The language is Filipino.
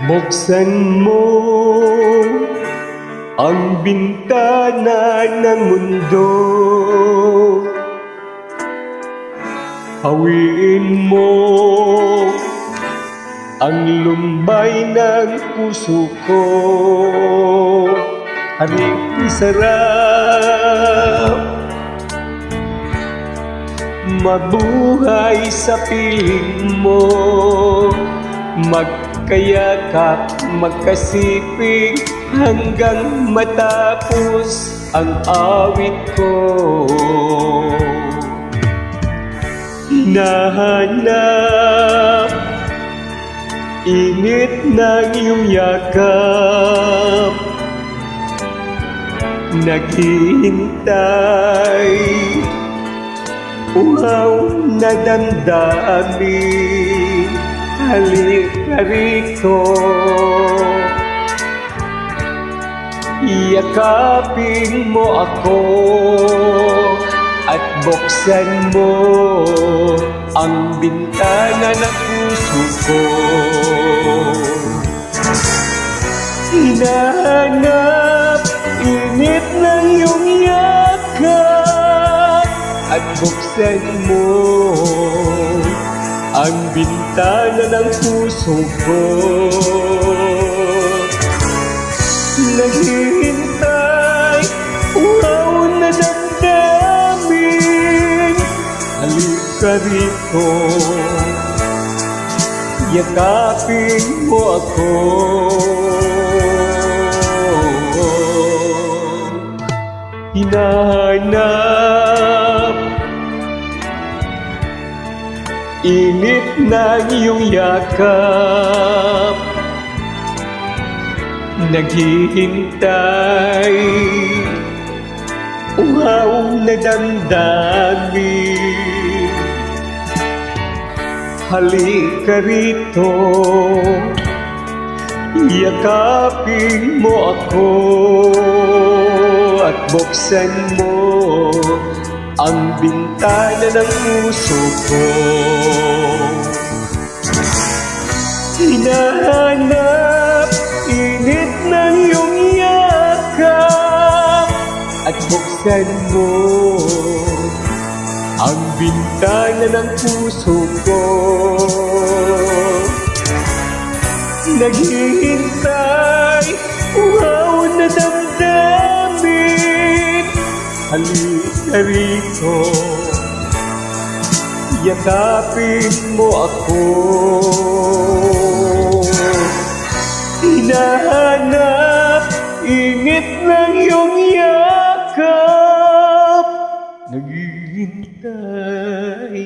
Buksan mo ang bintana ng mundo, hawiin mo ang lumbay ng puso ko. Haring sarap mabuhay sa piling mo, magkayakap, magkasiping hanggang matapos ang awit ko. Hinahanap init ng iyong yakap, naghihintay uhaw na damdamin. Halika rito, yakapin mo ako at buksan mo ang bintana ng puso ko. Hinahanap init ng iyong yakap at buksan mo ang bintana ng puso ko. Naghihintay uhaw na damdamin. Halika rito, yakapin mo ako. Hinahanap init ng iyong yakap, naghihintay uhaw na damdamin. Halika rito, yakapin mo ako at buksan mo ang bintana ng puso ko. Hinahanap init ng iyong yakap at buksan mo ang bintana ng puso ko. Naghihintay uhaw na damdamin. Halika rito, yakapin mo ako. Hinahanap init ng iyong yakap, naghihintay